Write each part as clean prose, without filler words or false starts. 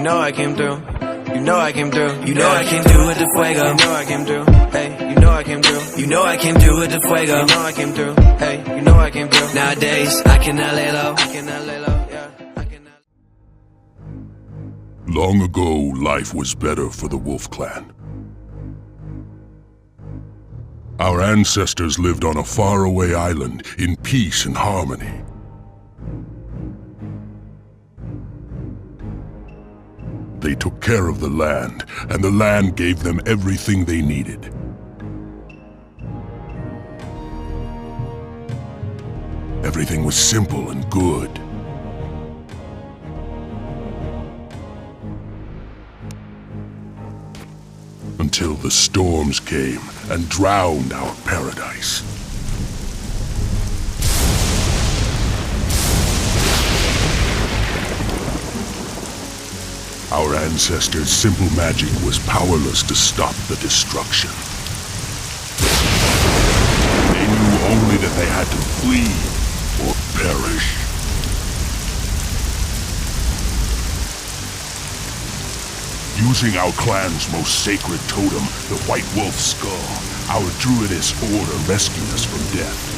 know I came through. You know I came through. You know I came through with the fuego. You know I came through. Hey, you know I came through. You know I came through with the fuego. You know I came through. Hey, you know I came through. Nowadays, I cannot lay low. I cannot lay low. Yeah, I cannot. Long ago, life was better for the Wolf Clan. Our ancestors lived on a faraway island in peace and harmony. They took care of the land, and the land gave them everything they needed. Everything was simple and good. Until the storms came and drowned our paradise. Our ancestors' simple magic was powerless to stop the destruction. They knew only that they had to flee or perish. Using our clan's most sacred totem, the White Wolf Skull, our druidess order rescued us from death.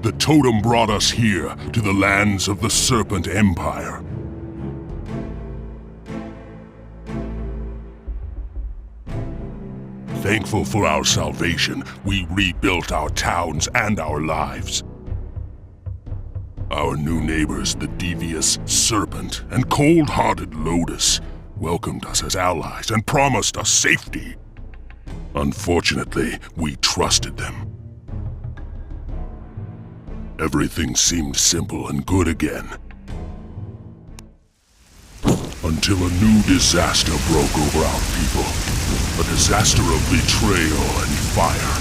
The totem brought us here, to the lands of the Serpent Empire. Thankful for our salvation, we rebuilt our towns and our lives. Our new neighbors, the devious Serpent and cold-hearted Lotus, welcomed us as allies and promised us safety. Unfortunately, we trusted them. Everything seemed simple and good again. Until a new disaster broke over our people. A disaster of betrayal and fire.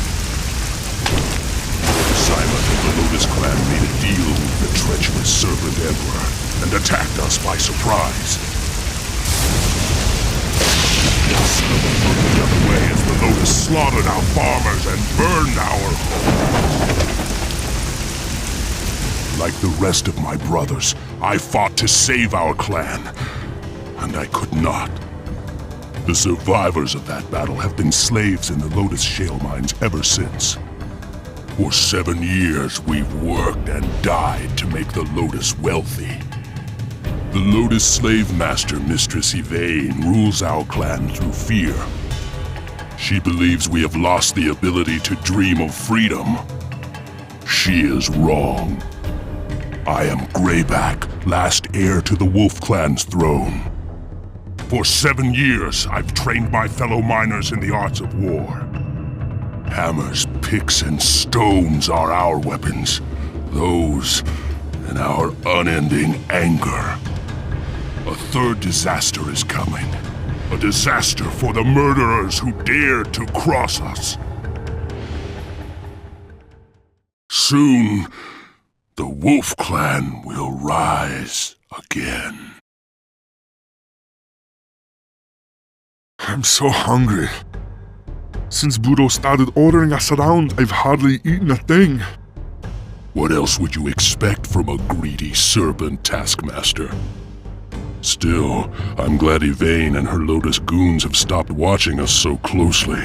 Silent of the Lotus Clan made a deal with the treacherous Serpent Emperor and attacked us by surprise. The Serpent looked the other way as the Lotus slaughtered our farmers and burned our homes. Like the rest of my brothers, I fought to save our clan, and I could not. The survivors of that battle have been slaves in the Lotus shale mines ever since. For 7 years, we've worked and died to make the Lotus wealthy. The Lotus slave master, Mistress Yvain, rules our clan through fear. She believes we have lost the ability to dream of freedom. She is wrong. I am Greyback, last heir to the Wolf Clan's throne. For 7 years, I've trained my fellow miners in the arts of war. Hammers, picks, and stones are our weapons. Those and our unending anger. A third disaster is coming. A disaster for the murderers who dared to cross us. Soon, the Wolf Clan will rise again. I'm so hungry. Since Budo started ordering us around, I've hardly eaten a thing. What else would you expect from a greedy serpent taskmaster? Still, I'm glad Yvain and her Lotus goons have stopped watching us so closely.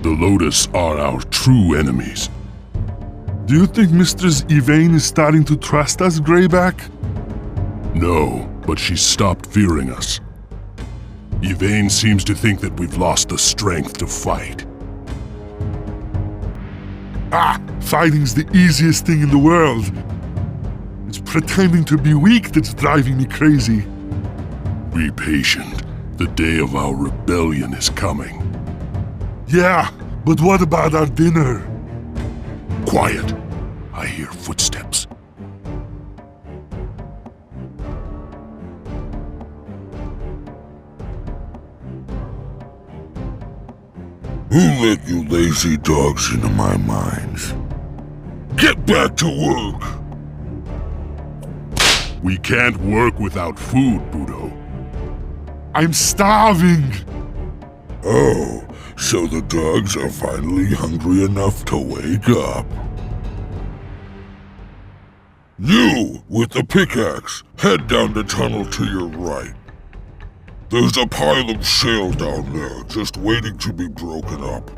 The Lotus are our true enemies. Do you think Mistress Yvain is starting to trust us, Greyback? No, but she's stopped fearing us. Yvain seems to think that we've lost the strength to fight. Fighting's the easiest thing in the world. It's pretending to be weak that's driving me crazy. Be patient. The day of our rebellion is coming. Yeah, but what about our dinner? Quiet. I hear footsteps. Who let you lazy dogs into my mines? Get back to work! We can't work without food, Budo. I'm starving! Oh, So the dogs are finally hungry enough to wake up. You, with the pickaxe, head down the tunnel to your right. There's a pile of shale down there, just waiting to be broken up.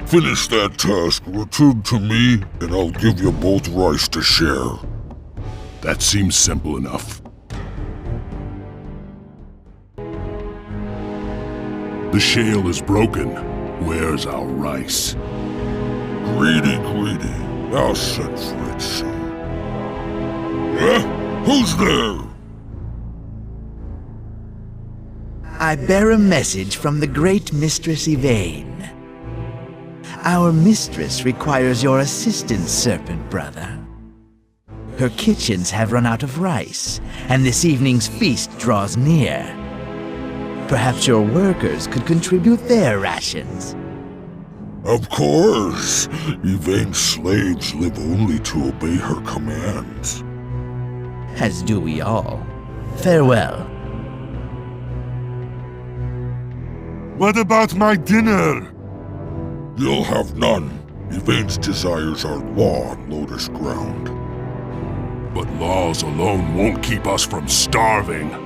Finish that task, return to me, and I'll give you both rice to share. That seems simple enough. The shale is broken. Where's our rice? Greedy, greedy. I'll send for it soon. Who's there? I bear a message from the great Mistress Yvain. Our mistress requires your assistance, Serpent Brother. Her kitchens have run out of rice, and this evening's feast draws near. Perhaps your workers could contribute their rations. Of course. Yvain's slaves live only to obey her commands. As do we all. Farewell. What about my dinner? You'll have none. Yvain's desires are law on Lotus ground. But laws alone won't keep us from starving.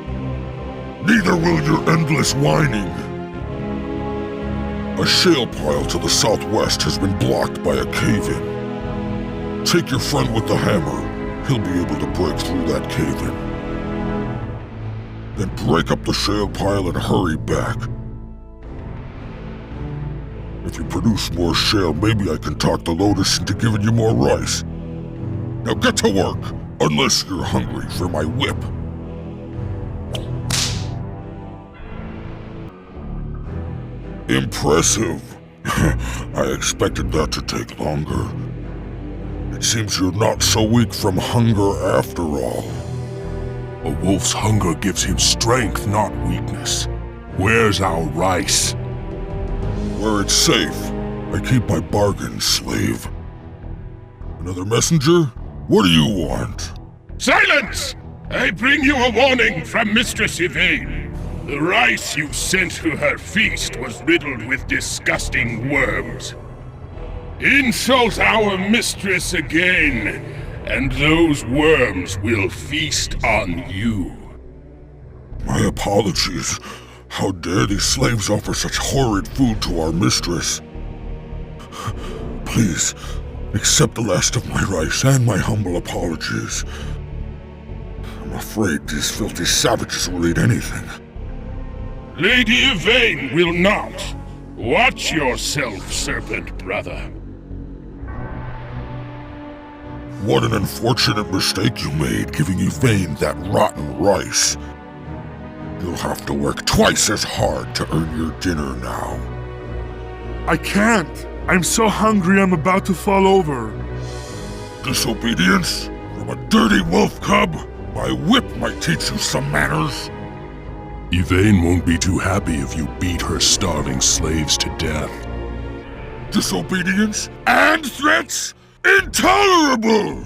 Neither will your endless whining. A shale pile to the southwest has been blocked by a cave-in. Take your friend with the hammer. He'll be able to break through that cave-in. Then break up the shale pile and hurry back. If you produce more shale, maybe I can talk the Lotus into giving you more rice. Now get to work, unless you're hungry for my whip. Impressive. I expected that to take longer. It seems you're not so weak from hunger after all. A wolf's hunger gives him strength, not weakness. Where's our rice? Where it's safe. I keep my bargains, slave. Another messenger? What do you want? Silence! I bring you a warning from Mistress Yvain. The rice you sent to her feast was riddled with disgusting worms. Insult our mistress again, and those worms will feast on you. My apologies. How dare these slaves offer such horrid food to our mistress? Please, accept the last of my rice and my humble apologies. I'm afraid these filthy savages will eat anything. Lady Yvain will not. Watch yourself, Serpent Brother. What an unfortunate mistake you made, giving Yvain that rotten rice. You'll have to work twice as hard to earn your dinner now. I can't. I'm so hungry I'm about to fall over. Disobedience? From a dirty wolf cub? My whip might teach you some manners. Yvain won't be too happy if you beat her starving slaves to death. Disobedience and threats? Intolerable!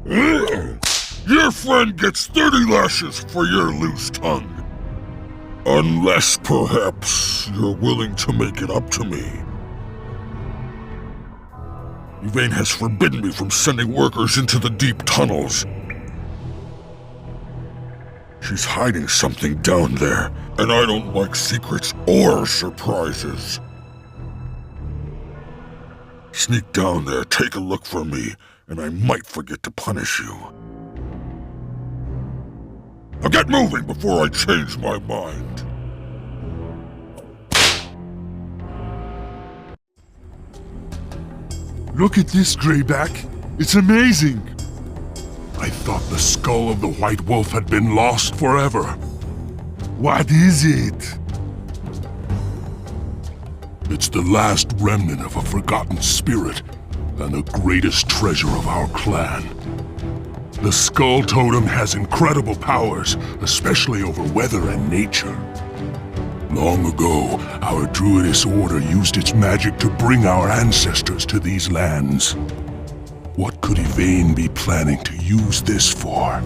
Ugh. Your friend gets 30 lashes for your loose tongue. Unless, perhaps, you're willing to make it up to me. Yvain has forbidden me from sending workers into the deep tunnels. She's hiding something down there, and I don't like secrets or surprises. Sneak down there, take a look for me, and I might forget to punish you. Now get moving before I change my mind. Look at this, Greyback. It's amazing. I thought the skull of the White Wolf had been lost forever. What is it? It's the last remnant of a forgotten spirit, and the greatest treasure of our clan. The Skull Totem has incredible powers, especially over weather and nature. Long ago, our Druidess Order used its magic to bring our ancestors to these lands. What could Yvain be planning to use this for?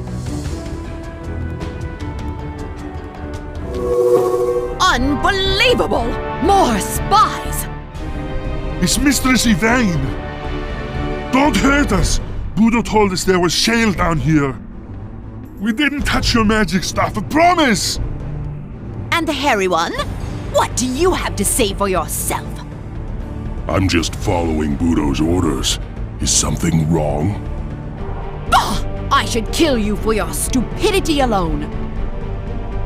Unbelievable! More spies! It's Mistress Yvain! Don't hurt us! Budo told us there was shale down here. We didn't touch your magic stuff, I promise! And the hairy one? What do you have to say for yourself? I'm just following Budo's orders. Is something wrong? Bah! I should kill you for your stupidity alone.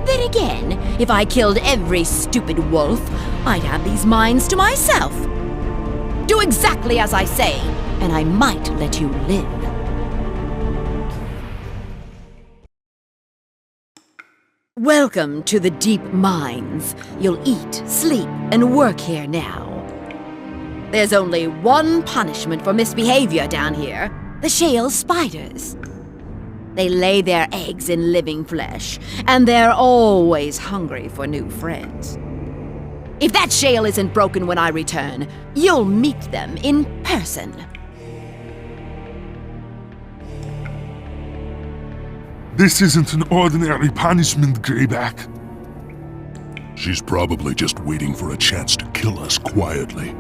Then again, if I killed every stupid wolf, I'd have these mines to myself. Do exactly as I say, and I might let you live. Welcome to the deep mines. You'll eat, sleep, and work here now. There's only one punishment for misbehavior down here: the shale spiders. They lay their eggs in living flesh, and they're always hungry for new friends. If that shale isn't broken when I return, you'll meet them in person. This isn't an ordinary punishment, Greyback. She's probably just waiting for a chance to kill us quietly.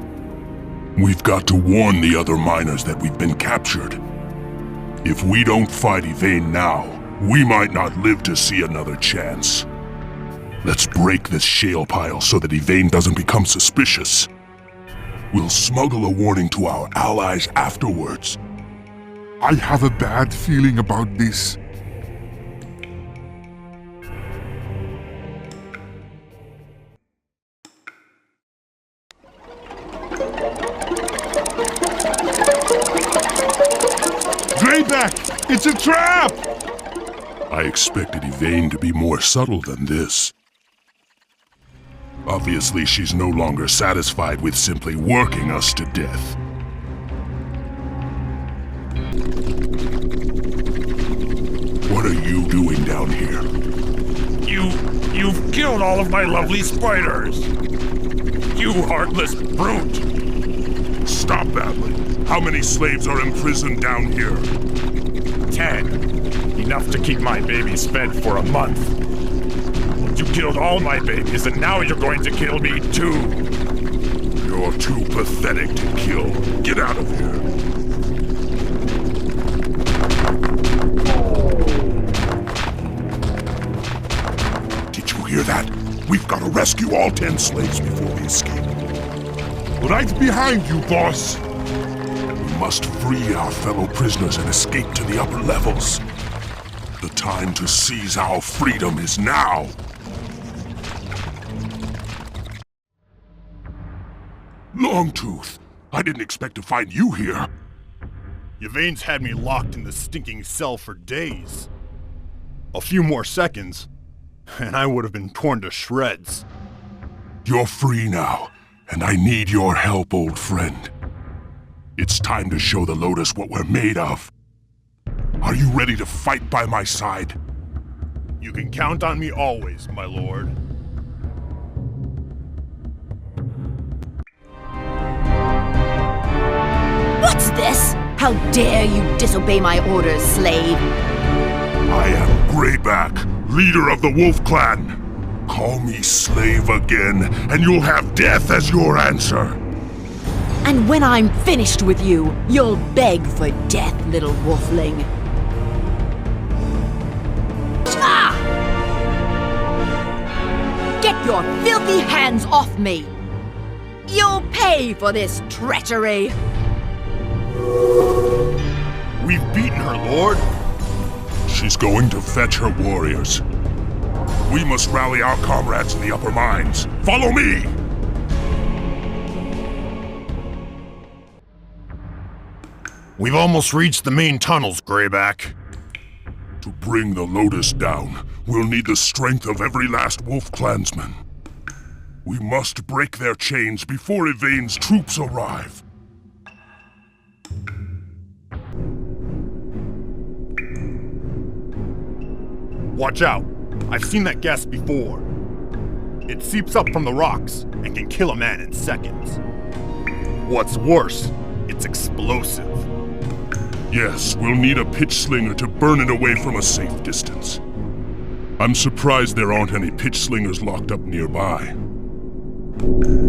We've got to warn the other miners that we've been captured. If we don't fight Yvain now, we might not live to see another chance. Let's break this shale pile so that Yvain doesn't become suspicious. We'll smuggle a warning to our allies afterwards. I have a bad feeling about this. Greyback! It's a trap! I expected Yvain to be more subtle than this. Obviously, she's no longer satisfied with simply working us to death. What are you doing down here? You've killed all of my lovely spiders! You heartless brute! Stop battling. How many slaves are imprisoned down here? 10. Enough to keep my babies fed for a month. You killed all my babies, and now you're going to kill me too! You're too pathetic to kill. Get out of here. Did you hear that? We've got to rescue all 10 slaves before we escape. Right behind you, boss! We must free our fellow prisoners and escape to the upper levels. The time to seize our freedom is now! Longtooth, I didn't expect to find you here. Yvain's had me locked in the stinking cell for days. A few more seconds, and I would have been torn to shreds. You're free now, and I need your help, old friend. It's time to show the Lotus what we're made of. Are you ready to fight by my side? You can count on me always, my lord. What's this? How dare you disobey my orders, slave? I am Greyback, leader of the Wolf Clan. Call me slave again, and you'll have death as your answer. And when I'm finished with you, you'll beg for death, little wolfling. Ah! Get your filthy hands off me! You'll pay for this treachery! We've beaten her, lord. She's going to fetch her warriors. We must rally our comrades in the upper mines. Follow me! We've almost reached the main tunnels, Greyback. To bring the Lotus down, we'll need the strength of every last Wolf Clansman. We must break their chains before Yvain's troops arrive. Watch out. I've seen that gas before. It seeps up from the rocks and can kill a man in seconds. What's worse, it's explosive. Yes, we'll need a pitch slinger to burn it away from a safe distance. I'm surprised there aren't any pitch slingers locked up nearby.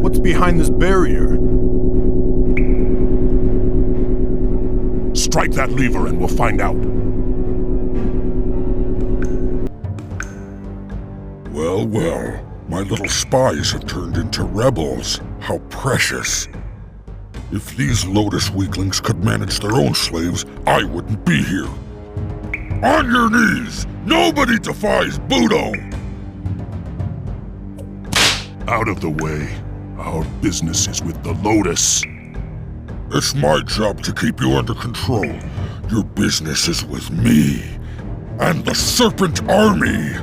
What's behind this barrier? Strike that lever and we'll find out. Well, well, my little spies have turned into rebels. How precious. If these Lotus weaklings could manage their own slaves, I wouldn't be here. On your knees! Nobody defies Budo! Out of the way. Our business is with the Lotus. It's my job to keep you under control. Your business is with me and the Serpent Army.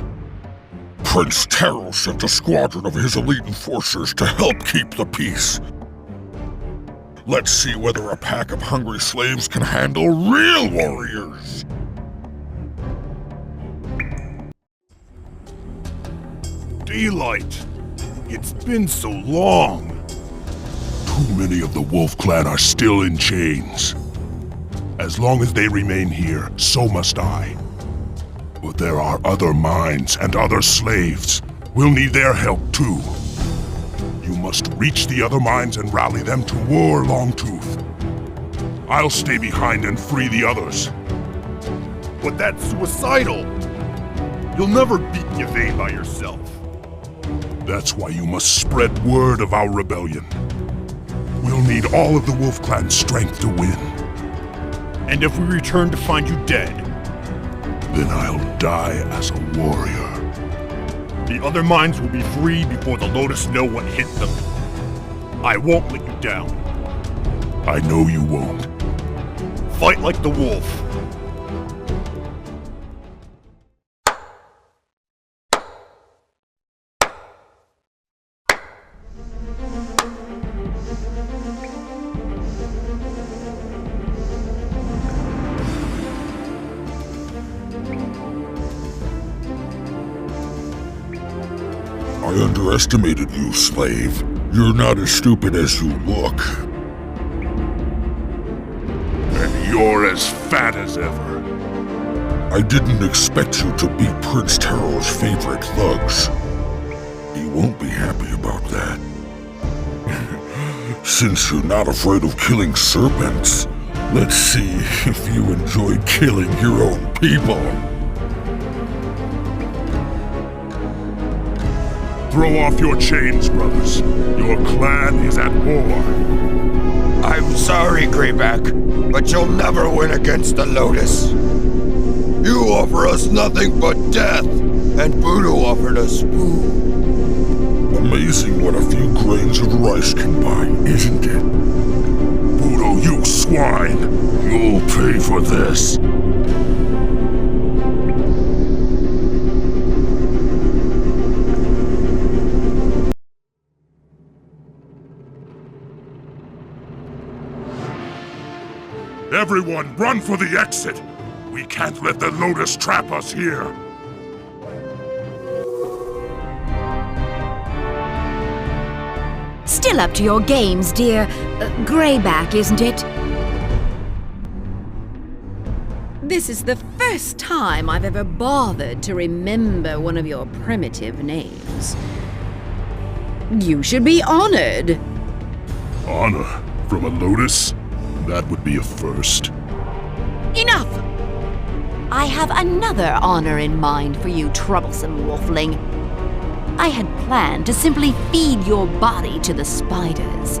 Prince Taro sent a squadron of his elite enforcers to help keep the peace. Let's see whether a pack of hungry slaves can handle real warriors. Daylight. It's been so long. Too many of the Wolf Clan are still in chains. As long as they remain here, so must I. But there are other minds and other slaves. We'll need their help too. You must reach the other minds and rally them to war, Longtooth. I'll stay behind and free the others. But that's suicidal. You'll never beat Yvain by yourself. That's why you must spread word of our rebellion. We'll need all of the Wolf Clan's strength to win. And if we return to find you dead, Then I'll die as a warrior. the other minds will be free before the Lotus know what hit them. I won't let you down. I know you won't. Fight like the wolf. I underestimated you, slave. You're not as stupid as you look. And you're as fat as ever. I didn't expect you to be Prince Taro's favorite thugs. He won't be happy about that. Since you're not afraid of killing serpents, let's see if you enjoy killing your own people. Throw off your chains, brothers. Your clan is at war. I'm sorry, Greyback, but you'll never win against the Lotus. You offer us nothing but death, and Budo offered us food. Amazing what a few grains of rice can buy, isn't it? Budo, you swine! You'll pay for this. Everyone, run for the exit! We can't let the Lotus trap us here! Still up to your games, dear. Greyback, isn't it? This is the first time I've ever bothered to remember one of your primitive names. You should be honored. Honor from a Lotus? That would be a first. Enough! I have another honor in mind for you, troublesome wolfling. I had planned to simply feed your body to the spiders.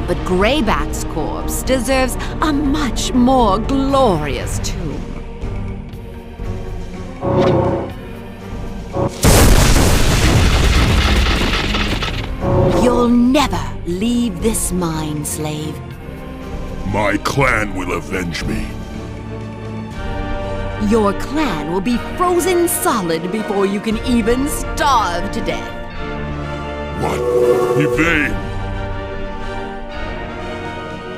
But Greyback's corpse deserves a much more glorious tomb. You'll never leave this mine, slave. My clan will avenge me. Your clan will be frozen solid before you can even starve to death. What? Yvain!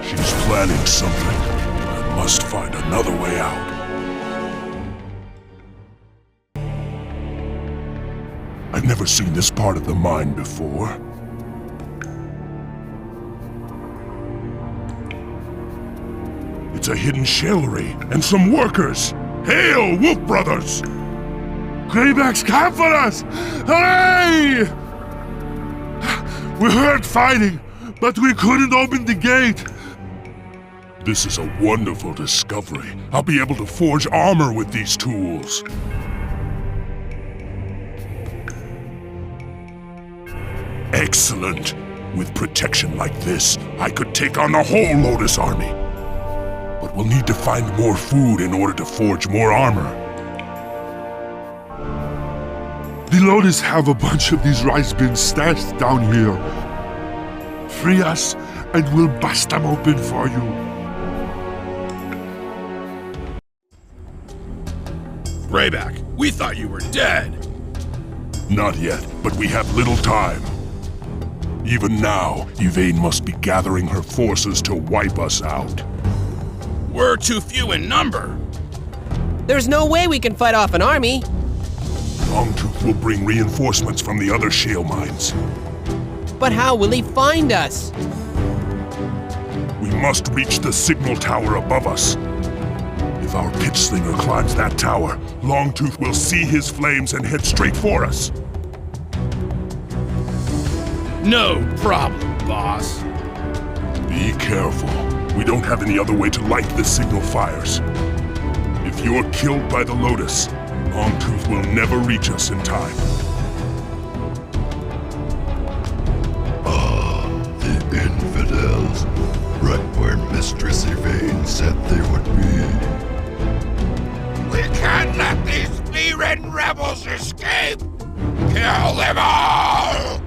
She's planning something. I must find another way out. I've never seen this part of the mine before. It's a hidden shellery and some workers. Hail, Wolf Brothers! Greyback's come for us! Hooray! We heard fighting, but we couldn't open the gate. This is a wonderful discovery. I'll be able to forge armor with these tools. Excellent! With protection like this, I could take on the whole Lotus army. But we'll need to find more food in order to forge more armor. The Lotus have a bunch of these rice bins stashed down here. Free us, and we'll bust them open for you. Greyback, we thought you were dead. Not yet, but we have little time. Even now, Yvain must be gathering her forces to wipe us out. We're too few in number. There's no way we can fight off an army. Longtooth will bring reinforcements from the other shale mines. But how will he find us? We must reach the signal tower above us. If our pitch slinger climbs that tower, Longtooth will see his flames and head straight for us. No problem, boss. Be careful. We don't have any other way to light the signal fires. If you're killed by the Lotus, Longtooth will never reach us in time. The infidels. Right where Mistress Yvain said they would be. We can't let these flea-ridden rebels escape! Kill them all!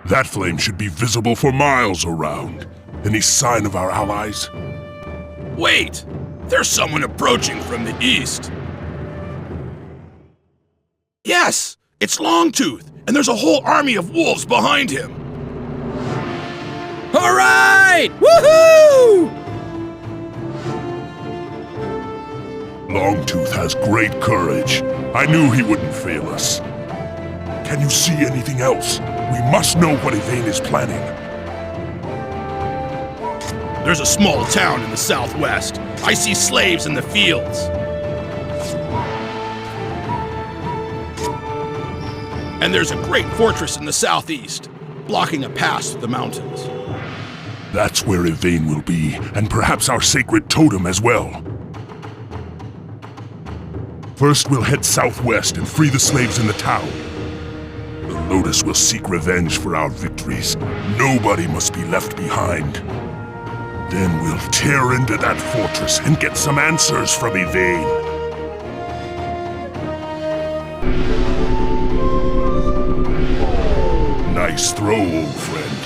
That flame should be visible for miles around. Any sign of our allies? Wait! There's someone approaching from the east. Yes! It's Longtooth, and there's a whole army of wolves behind him. All right! Woohoo! Longtooth has great courage. I knew he wouldn't fail us. Can you see anything else? We must know what Yvain is planning. There's a small town in the southwest. I see slaves in the fields. And there's a great fortress in the southeast, blocking a pass through the mountains. That's where Yvain will be, and perhaps our sacred totem as well. First, we'll head southwest and free the slaves in the town. The Lotus will seek revenge for our victories. Nobody must be left behind. Then we'll tear into that fortress and get some answers from Yvain. Nice throw, old friend.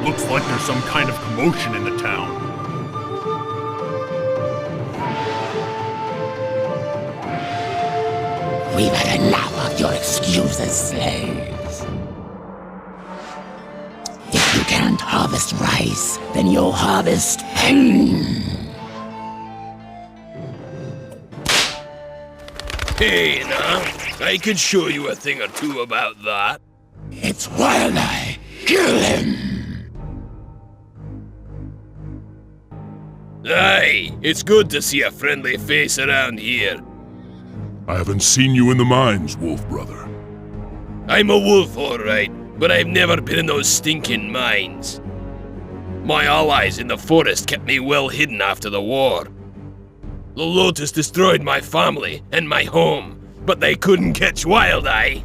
Looks like there's some kind of commotion in the town. We've had enough of your excuses, slaves. If you can't harvest rice, then you'll harvest pain. Hey, now, I can show you a thing or two about that. It's Wild Eye. Kill him. Aye, it's good to see a friendly face around here. I haven't seen you in the mines, Wolf Brother. I'm a wolf, all right, but I've never been in those stinking mines. My allies in the forest kept me well hidden after the war. The Lotus destroyed my family and my home, but they couldn't catch Wild Eye.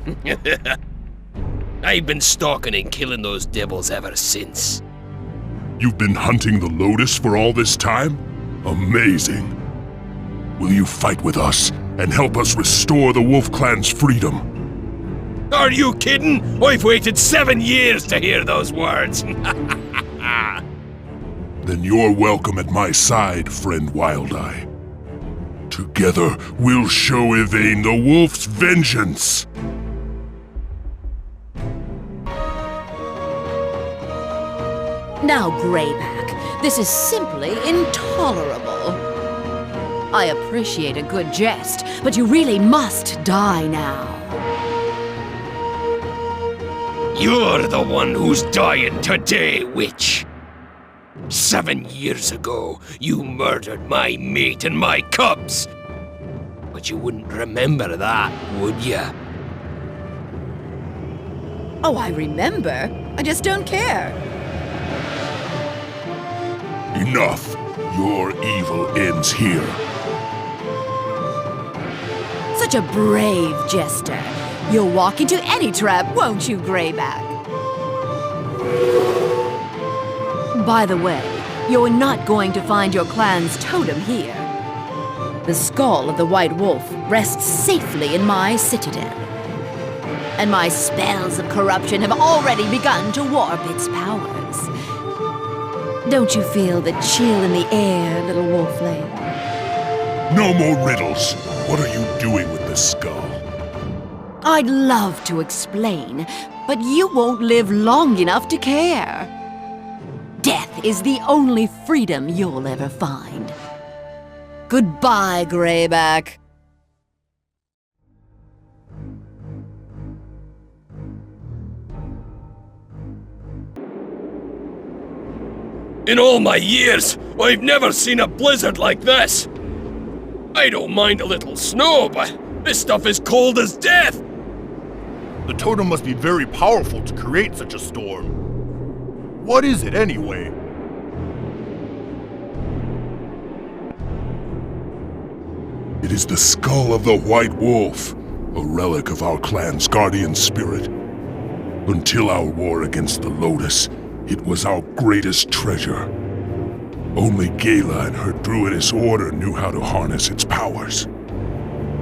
I've been stalking and killing those devils ever since. You've been hunting the Lotus for all this time? Amazing. Will you fight with us and help us restore the Wolf Clan's freedom? Are you kidding? I've waited 7 years to hear those words. Then you're welcome at my side, friend Wild Eye. Together, we'll show Yvain the Wolf's vengeance! Now, Greyback, this is simply intolerable. I appreciate a good jest, but you really must die now. You're the one who's dying today, witch. 7 years ago, you murdered my mate and my cubs. But you wouldn't remember that, would ya? Oh, I remember. I just don't care. Enough! Your evil ends here. Such a brave jester. You'll walk into any trap, won't you, Greyback? By the way, you're not going to find your clan's totem here. The skull of the White Wolf rests safely in my citadel. And my spells of corruption have already begun to warp its powers. Don't you feel the chill in the air, little wolfling? No more riddles. What are you doing with the skull? I'd love to explain, but you won't live long enough to care. Death is the only freedom you'll ever find. Goodbye, Greyback. In all my years, I've never seen a blizzard like this. I don't mind a little snow, but this stuff is cold as death. The totem must be very powerful to create such a storm. What is it anyway? It is the skull of the White Wolf, a relic of our clan's guardian spirit. Until our war against the Lotus, it was our greatest treasure. Only Gala and her druidess order knew how to harness its powers.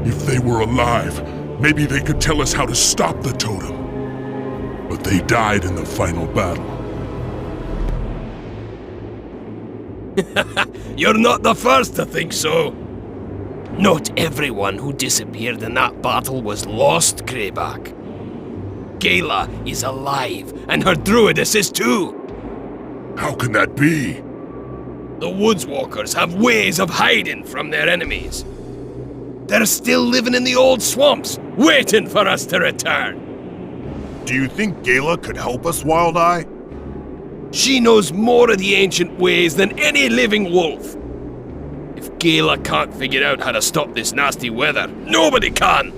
If they were alive, maybe they could tell us how to stop the totem. But they died in the final battle. You're not the first to think so. Not everyone who disappeared in that battle was lost, Greyback. Gala is alive, and her druidess is too. How can that be? The Woodswalkers have ways of hiding from their enemies. They're still living in the old swamps, waiting for us to return. Do you think Gala could help us, Wild Eye? She knows more of the ancient ways than any living wolf. If Gala can't figure out how to stop this nasty weather, nobody can!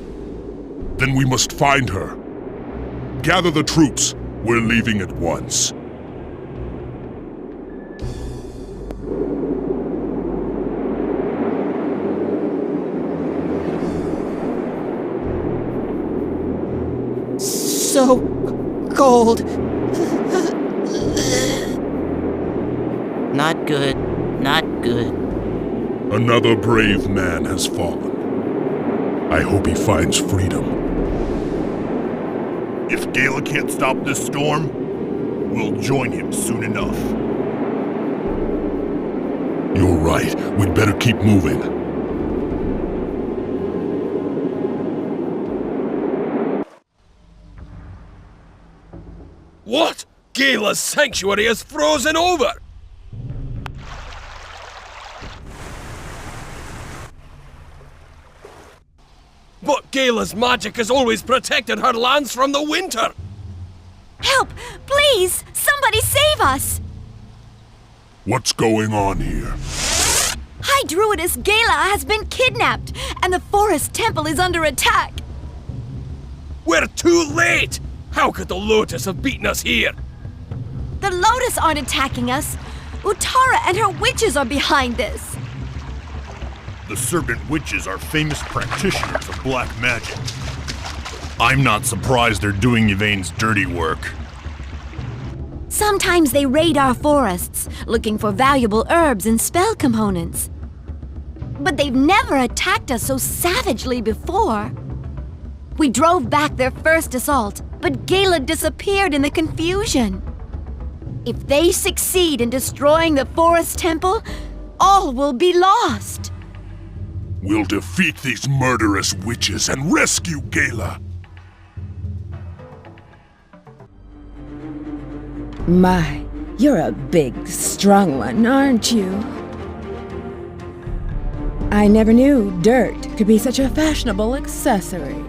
Then we must find her. Gather the troops. We're leaving at once. So cold. Not good. Not good. Another brave man has fallen. I hope he finds freedom. If Gala can't stop this storm, we'll join him soon enough. You're right. We'd better keep moving. What? Gala's sanctuary is frozen over! But Gala's magic has always protected her lands from the winter! Help! Please! Somebody save us! What's going on here? High Druidess Gala has been kidnapped, and the forest temple is under attack! We're too late! How could the Lotus have beaten us here? The Lotus aren't attacking us! Utara and her witches are behind this! The Serpent Witches are famous practitioners of black magic. I'm not surprised they're doing Yvain's dirty work. Sometimes they raid our forests, looking for valuable herbs and spell components. But they've never attacked us so savagely before. We drove back their first assault, but Gala disappeared in the confusion. If they succeed in destroying the forest temple, all will be lost. We'll defeat these murderous witches and rescue Gala. My, you're a big, strong one, aren't you? I never knew dirt could be such a fashionable accessory.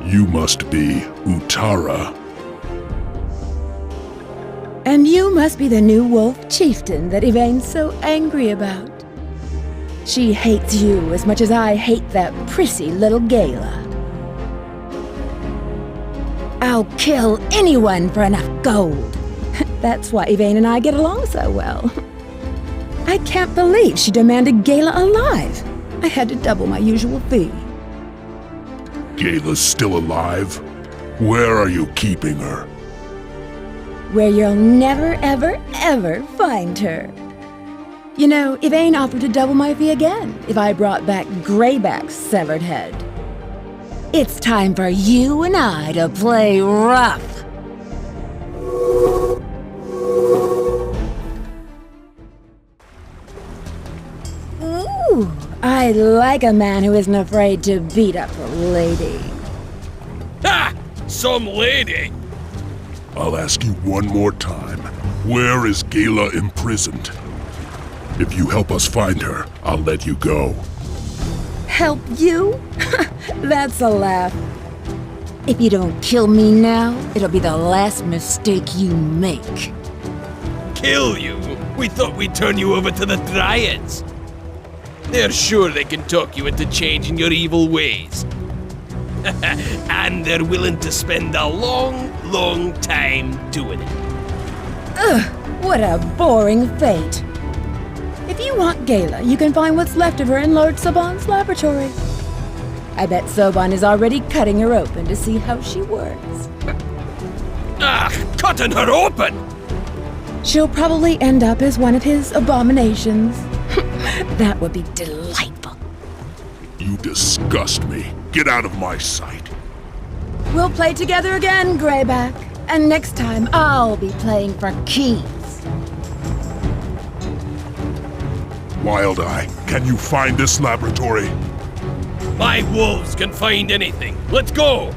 You must be Utara. And you must be the new wolf chieftain that Yvain's so angry about. She hates you as much as I hate that prissy little Gala. I'll kill anyone for enough gold. That's why Yvain and I get along so well. I can't believe she demanded Gala alive. I had to double my usual fee. Gala's still alive? Where are you keeping her? Where you'll never, ever, ever find her. You know, Yvain offered to double my fee again if I brought back Greyback's severed head. It's time for you and I to play rough. Ooh, I like a man who isn't afraid to beat up a lady. Ha! Some lady! I'll ask you one more time. Where is Gala imprisoned? If you help us find her, I'll let you go. Help you? That's a laugh. If you don't kill me now, it'll be the last mistake you make. Kill you? We thought we'd turn you over to the Dryads. They're sure they can talk you into changing your evil ways. And they're willing to spend a long, long time doing it. Ugh, what a boring fate. If you want Gala, you can find what's left of her in Lord Soban's laboratory. I bet Soban is already cutting her open to see how she works. Ah, cutting her open! She'll probably end up as one of his abominations. That would be delightful. You disgust me. Get out of my sight. We'll play together again, Greyback. And next time, I'll be playing for keys. Wild Eye, can you find this laboratory? My wolves can find anything. Let's go!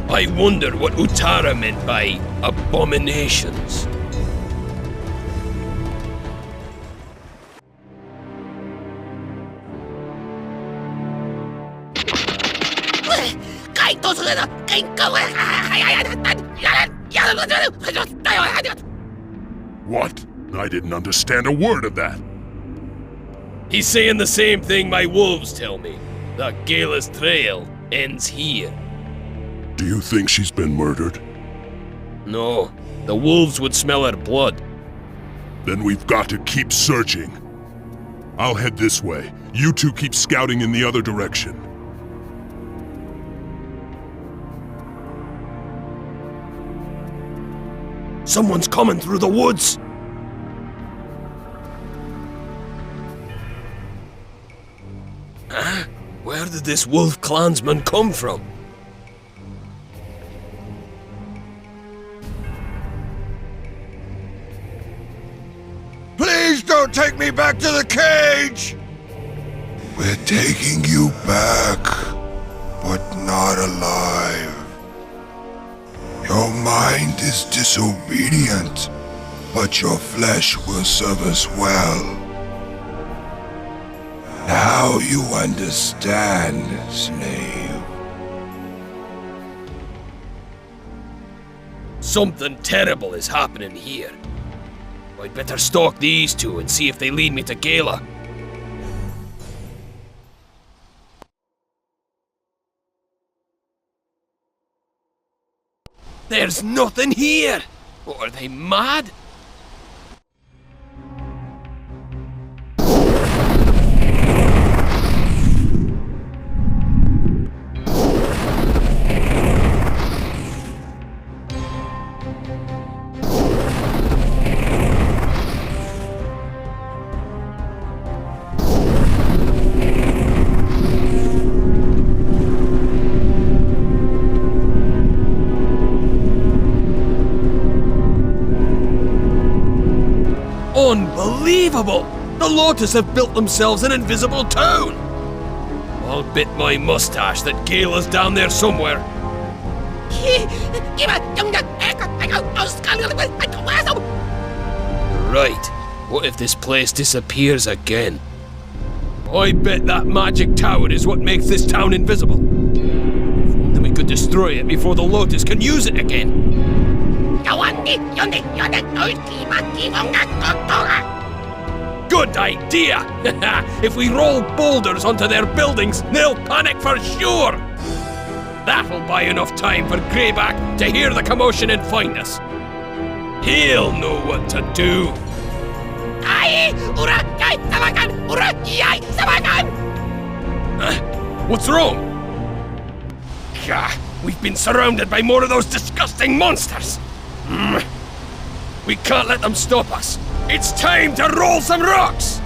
I wonder what Utara meant by abominations. What? I didn't understand a word of that. He's saying the same thing my wolves tell me. That Gala's trail ends here. Do you think she's been murdered? No, the wolves would smell her blood. Then we've got to keep searching. I'll head this way. You two keep scouting in the other direction. Someone's coming through the woods! Huh? Where did this wolf clansman come from? Please don't take me back to the cage! We're taking you back, but not alive. Your mind is disobedient, but your flesh will serve us well. Now you understand, slave. Something terrible is happening here. I'd better stalk these two and see if they lead me to Gala. There's nothing here! What, are they mad? Unbelievable! The Lotus have built themselves an invisible town! I'll bet my mustache that Gala's down there somewhere. Right. What if this place disappears again? I bet that magic tower is what makes this town invisible. If only we could destroy it before the Lotus can use it again. Good idea! If we roll boulders onto their buildings, they'll panic for sure! That'll buy enough time for Greyback to hear the commotion and find us. He'll know what to do. What's wrong? We've been surrounded by more of those disgusting monsters. We can't let them stop us. It's time to roll some rocks!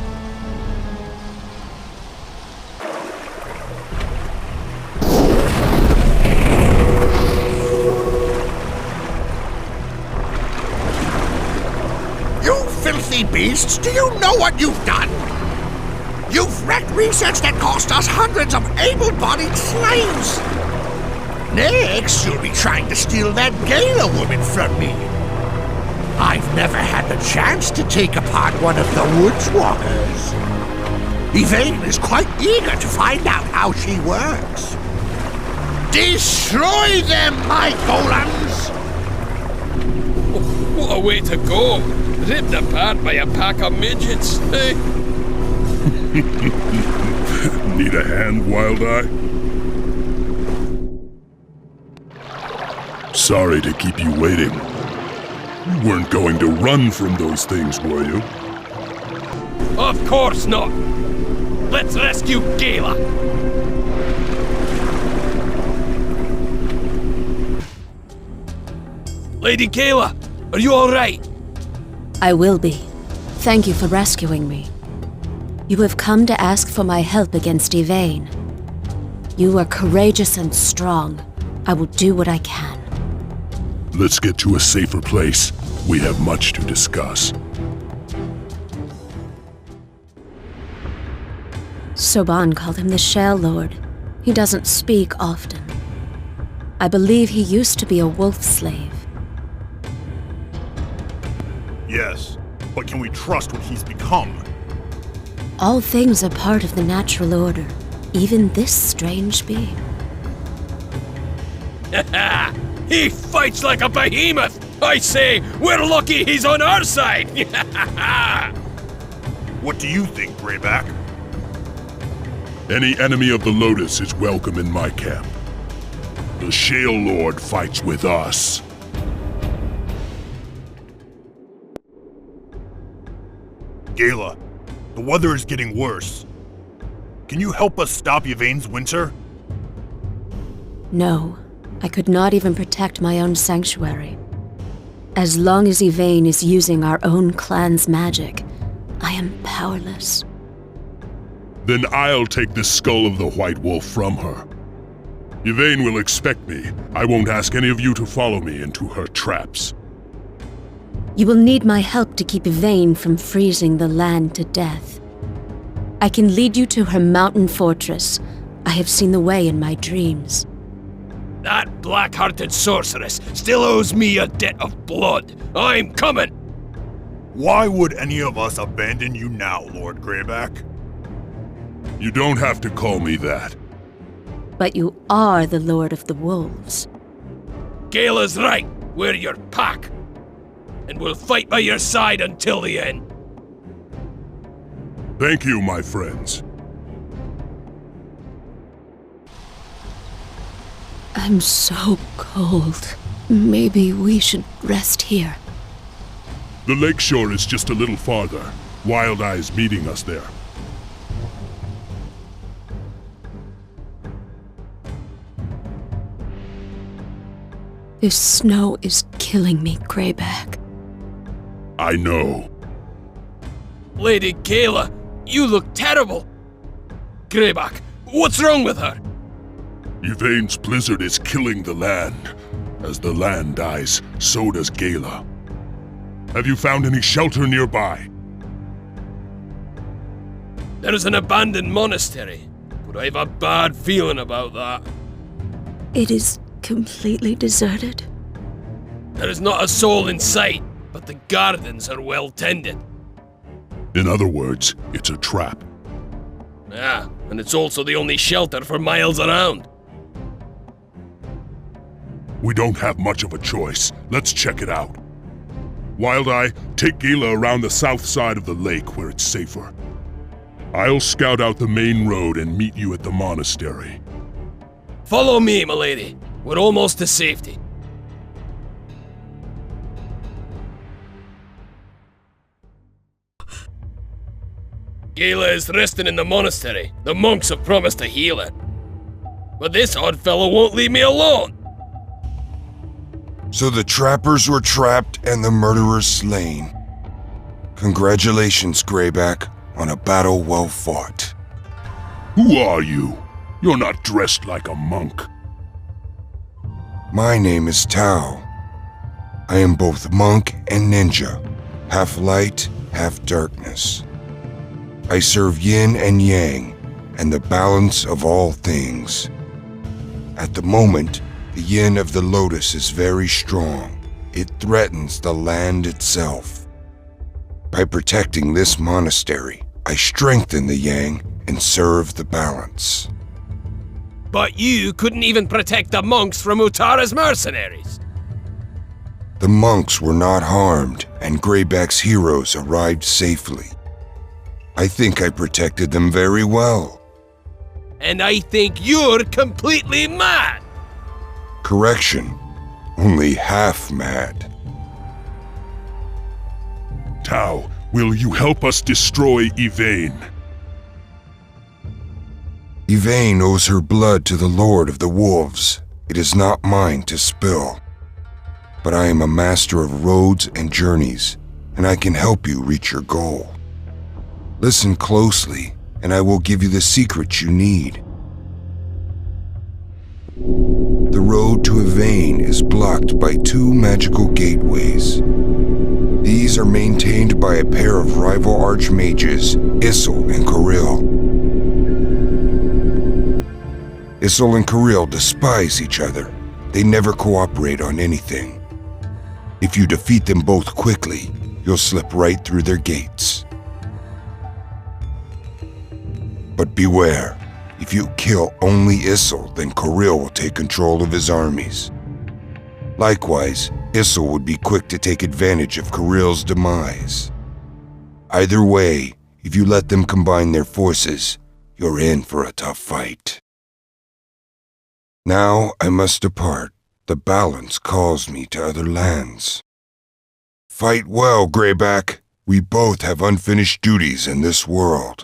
You filthy beasts, do you know what you've done? You've wrecked research that cost us hundreds of able-bodied slaves! Next, you'll be trying to steal that Gala woman from me. I've never had the chance to take apart one of the Woodswalkers. Yvain is quite eager to find out how she works. Destroy them, my golems! What a way to go! Ripped apart by a pack of midgets, eh? Need a hand, Wild Eye? Sorry to keep you waiting. You weren't going to run from those things, were you? Of course not! Let's rescue Gala! Lady Gala, are you alright? I will be. Thank you for rescuing me. You have come to ask for my help against Yvain. You are courageous and strong. I will do what I can. Let's get to a safer place. We have much to discuss. Soban called him the Shell Lord. He doesn't speak often. I believe he used to be a wolf slave. Yes, but can we trust what he's become? All things are part of the natural order, even this strange being. He fights like a behemoth! I say, we're lucky he's on our side! What do you think, Greyback? Any enemy of the Lotus is welcome in my camp. The Shale Lord fights with us. Gala, the weather is getting worse. Can you help us stop Yvain's winter? No, I could not even protect my own sanctuary. As long as Yvain is using our own clan's magic, I am powerless. Then I'll take the skull of the White Wolf from her. Yvain will expect me. I won't ask any of you to follow me into her traps. You will need my help to keep Yvain from freezing the land to death. I can lead you to her mountain fortress. I have seen the way in my dreams. That black-hearted sorceress still owes me a debt of blood. I'm coming! Why would any of us abandon you now, Lord Greyback? You don't have to call me that. But you are the Lord of the Wolves. Gala's right. We're your pack. And we'll fight by your side until the end. Thank you, my friends. I'm so cold. Maybe we should rest here. The lakeshore is just a little farther. Wild Eye's meeting us there. This snow is killing me, Greyback. I know. Lady Gala, you look terrible. Greyback, what's wrong with her? Yvain's blizzard is killing the land. As the land dies, so does Gala. Have you found any shelter nearby? There's an abandoned monastery, but I have a bad feeling about that. It is completely deserted. There is not a soul in sight, but the gardens are well tended. In other words, it's a trap. Yeah, and it's also the only shelter for miles around. We don't have much of a choice. Let's check it out. Wild Eye, take Gala around the south side of the lake where it's safer. I'll scout out the main road and meet you at the monastery. Follow me, milady. We're almost to safety. Gala is resting in the monastery. The monks have promised to heal her. But this odd fellow won't leave me alone. So the trappers were trapped and the murderers slain. Congratulations, Greyback, on a battle well fought. Who are you? You're not dressed like a monk. My name is Tao. I am both monk and ninja, half light, half darkness. I serve yin and yang, and the balance of all things. At the moment, the yin of the lotus is very strong. It threatens the land itself. By protecting this monastery, I strengthen the yang and serve the balance. But you couldn't even protect the monks from Utara's mercenaries. The monks were not harmed, and Greyback's heroes arrived safely. I think I protected them very well. And I think you're completely mad! Correction, only half mad. Tao, will you help us destroy Yvain? Yvain owes her blood to the Lord of the Wolves. It is not mine to spill. But I am a master of roads and journeys, and I can help you reach your goal. Listen closely, and I will give you the secrets you need. The road to Yvain is blocked by 2 magical gateways. These are maintained by a pair of rival archmages, Issel and Kirill. Issel and Kirill despise each other. They never cooperate on anything. If you defeat them both quickly, you'll slip right through their gates. But beware, if you kill only Issel, then Kirill will take control of his armies. Likewise, Issel would be quick to take advantage of Kirill's demise. Either way, if you let them combine their forces, you're in for a tough fight. Now I must depart. The balance calls me to other lands. Fight well, Greyback. We both have unfinished duties in this world.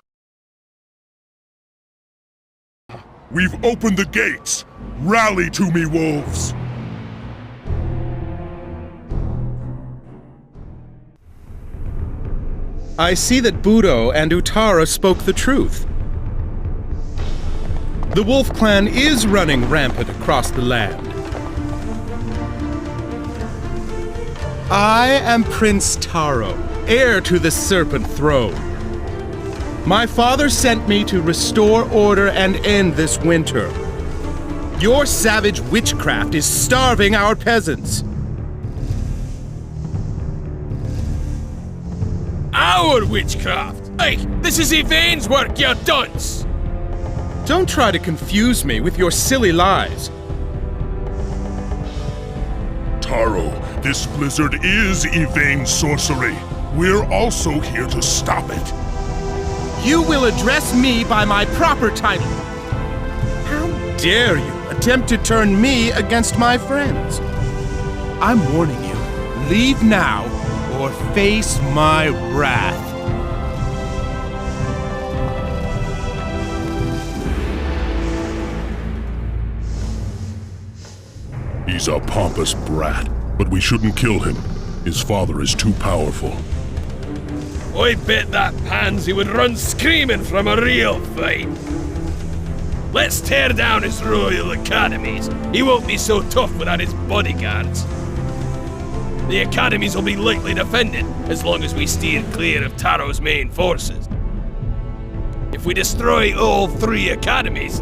We've opened the gates! Rally to me, wolves! I see that Budo and Utara spoke the truth. The Wolf Clan is running rampant across the land. I am Prince Taro, heir to the Serpent Throne. My father sent me to restore order and end this winter. Your savage witchcraft is starving our peasants. Our witchcraft? Hey, this is Yvain's work, you dunce! Don't try to confuse me with your silly lies. Taro, this blizzard is Yvain's sorcery. We're also here to stop it. You will address me by my proper title. How dare you attempt to turn me against my friends? I'm warning you, leave now or face my wrath. He's a pompous brat, but we shouldn't kill him. His father is too powerful. I bet that pansy would run screaming from a real fight. Let's tear down his royal academies. He won't be so tough without his bodyguards. The academies will be lightly defended as long as we steer clear of Taro's main forces. If we destroy all 3 academies,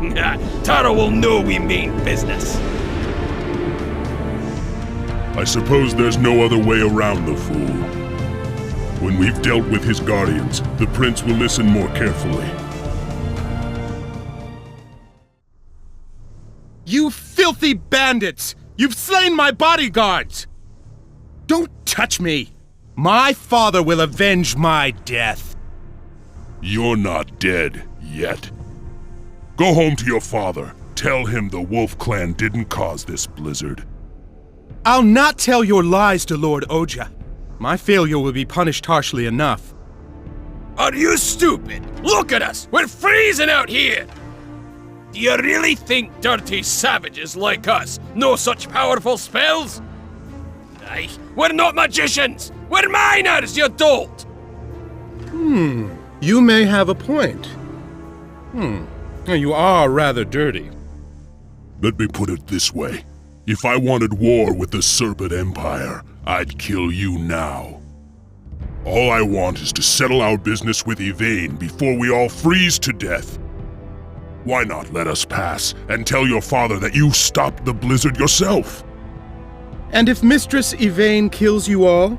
Taro will know we mean business. I suppose there's no other way around the fool. When we've dealt with his guardians, the prince will listen more carefully. You filthy bandits! You've slain my bodyguards! Don't touch me! My father will avenge my death. You're not dead yet. Go home to your father. Tell him the Wolf Clan didn't cause this blizzard. I'll not tell your lies to Lord Oja. My failure will be punished harshly enough. Are you stupid? Look at us! We're freezing out here! Do you really think dirty savages like us know such powerful spells? Aye, we're not magicians! We're miners, you dolt! You may have a point. You are rather dirty. Let me put it this way. If I wanted war with the Serpent Empire, I'd kill you now. All I want is to settle our business with Yvain before we all freeze to death. Why not let us pass and tell your father that you stopped the blizzard yourself? And if Mistress Yvain kills you all?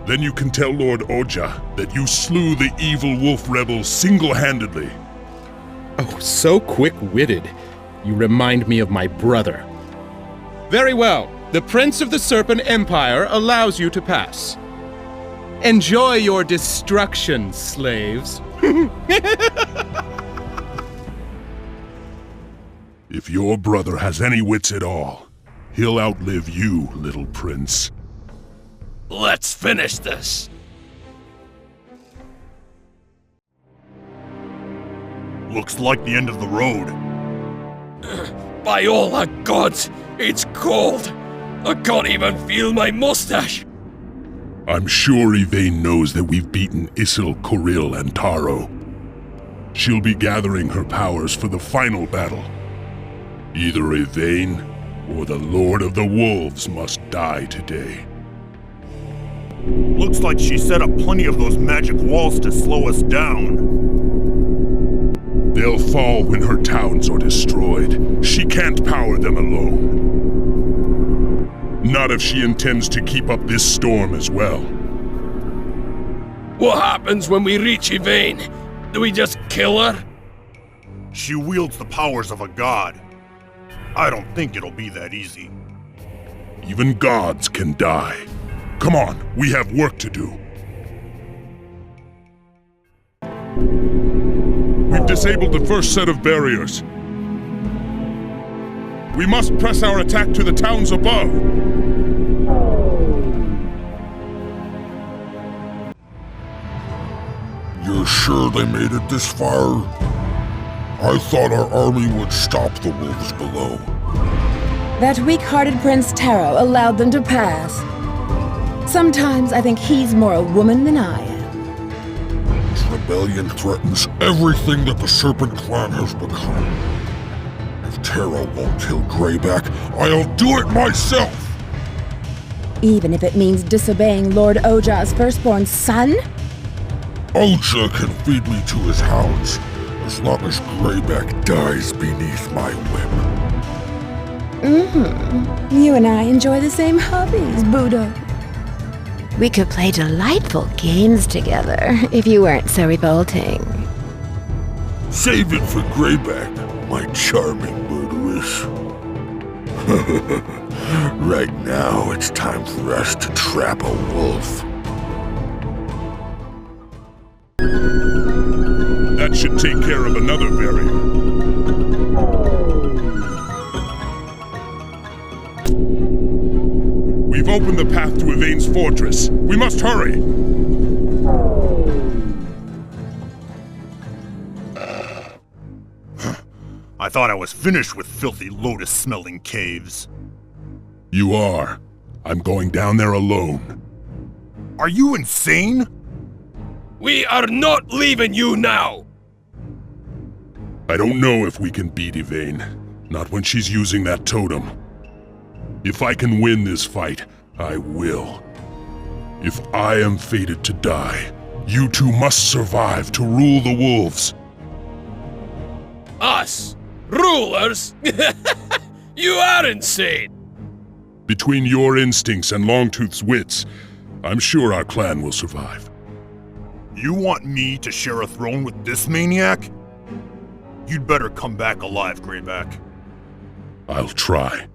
Then you can tell Lord Oja that you slew the evil wolf rebels single-handedly. Oh, so quick-witted. You remind me of my brother. Very well. The Prince of the Serpent Empire allows you to pass. Enjoy your destruction, slaves. If your brother has any wits at all, he'll outlive you, little prince. Let's finish this. Looks like the end of the road. By all the gods, it's cold. I can't even feel my mustache. I'm sure Yvain knows that we've beaten Isil, Koril, and Taro. She'll be gathering her powers for the final battle. Either Yvain or the Lord of the Wolves must die today. Looks like she set up plenty of those magic walls to slow us down. They'll fall when her towns are destroyed. She can't power them alone. Not if she intends to keep up this storm as well. What happens when we reach Yvain? Do we just kill her? She wields the powers of a god. I don't think it'll be that easy. Even gods can die. Come on, we have work to do. We've disabled the first set of barriers. We must press our attack to the towns above. You're sure they made it this far? I thought our army would stop the wolves below. That weak-hearted Prince Taro allowed them to pass. Sometimes I think he's more a woman than I am. This rebellion threatens everything that the Serpent Clan has become. If Taro won't kill Greyback, I'll do it myself! Even if it means disobeying Lord Oja's firstborn son? Oja can feed me to his hounds, as long as Greyback dies beneath my whip. You and I enjoy the same hobbies, Budo. We could play delightful games together if you weren't so revolting. Save it for Greyback, my charming murderess. Right now, it's time for us to trap a wolf. That should take care of another barrier. We've opened the path to Yvain's fortress. We must hurry! I thought I was finished with filthy lotus-smelling caves. You are. I'm going down there alone. Are you insane? We are not leaving you now! I don't know if we can beat Yvain. Not when she's using that totem. If I can win this fight, I will. If I am fated to die, you two must survive to rule the wolves. Us? Rulers? You are insane! Between your instincts and Longtooth's wits, I'm sure our clan will survive. You want me to share a throne with this maniac? You'd better come back alive, Greyback. I'll try.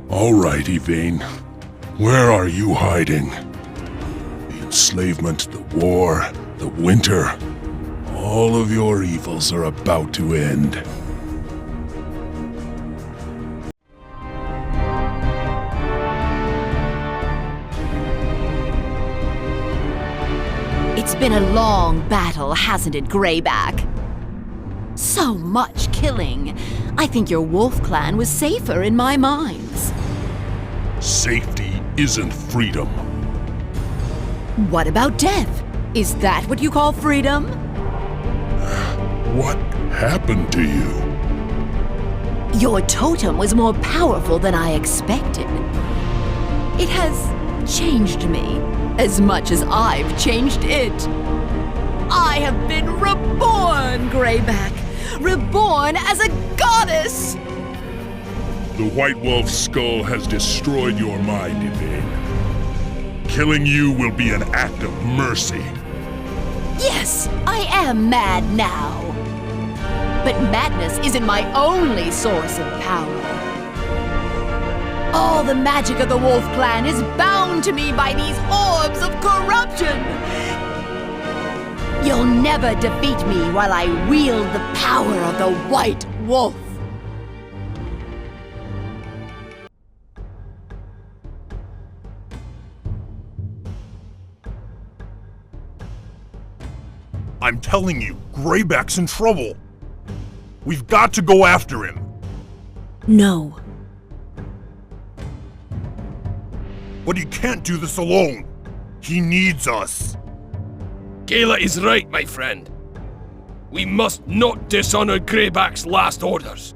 All right, Yvain. Where are you hiding? The enslavement, the war, the winter. All of your evils are about to end. It's been a long battle, hasn't it, Greyback? So much killing. I think your wolf clan was safer in my mines. Safety isn't freedom. What about death? Is that what you call freedom? What happened to you? Your totem was more powerful than I expected. It has changed me as much as I've changed it. I have been reborn, Greyback. Reborn as a goddess! The White Wolf's skull has destroyed your mind, Yvain. Killing you will be an act of mercy. Yes, I am mad now. But madness isn't my only source of power. All the magic of the Wolf Clan is bound to me by these orbs of corruption. You'll never defeat me while I wield the power of the White Wolf. I'm telling you, Greyback's in trouble. We've got to go after him. No. But he can't do this alone. He needs us. Gala is right, my friend. We must not dishonor Greyback's last orders.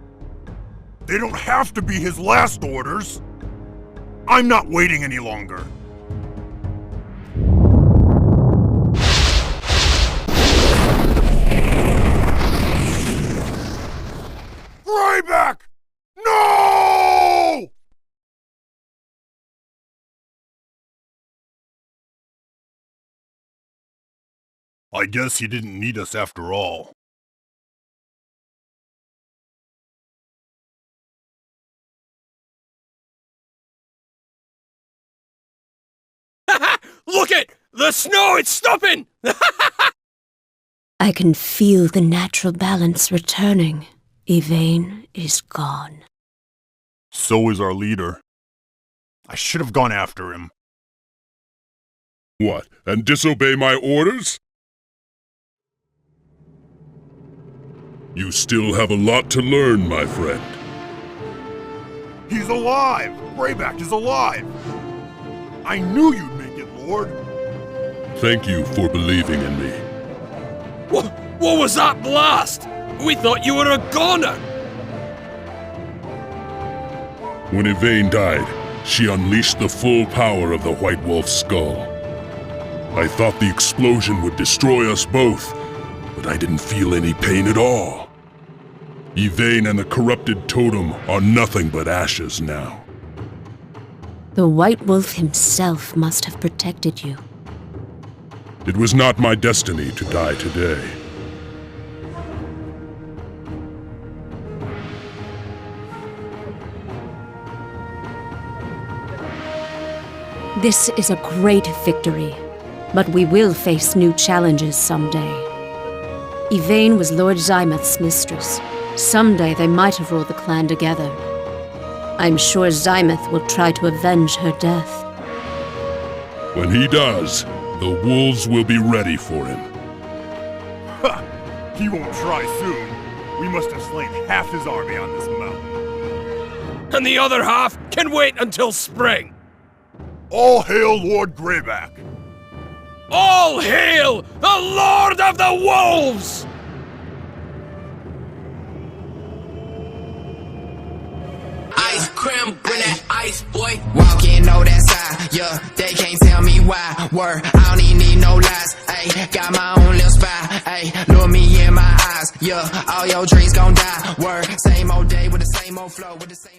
They don't have to be his last orders. I'm not waiting any longer. Greyback! No! I guess he didn't need us after all. Look it! The snow, it's stopping! I can feel the natural balance returning. Yvain is gone. So is our leader. I should have gone after him. What, and disobey my orders? You still have a lot to learn, my friend. He's alive! Greyback is alive! I knew you'd make it, Lord! Thank you for believing in me. What was that blast? We thought you were a goner! When Yvain died, she unleashed the full power of the White Wolf's skull. I thought the explosion would destroy us both, but I didn't feel any pain at all. Yvain and the corrupted totem are nothing but ashes now. The White Wolf himself must have protected you. It was not my destiny to die today. This is a great victory, but we will face new challenges someday. Yvain was Lord Zymoth's mistress. Someday they might have ruled the clan together. I'm sure Zymoth will try to avenge her death. When he does, the wolves will be ready for him. Ha! He won't try soon. We must have slain half his army on this mountain. And the other half can wait until spring! All hail Lord Greyback! All hail the Lord of the Wolves! Ice cream, bring that ice, boy. Walking, know that side, yeah. They can't tell me why. Word, I don't even need no lies. Ayy, got my own little spy. Ayy, look me in my eyes, yeah. All your dreams gon' die. Word, same old day with the same old flow, with the same.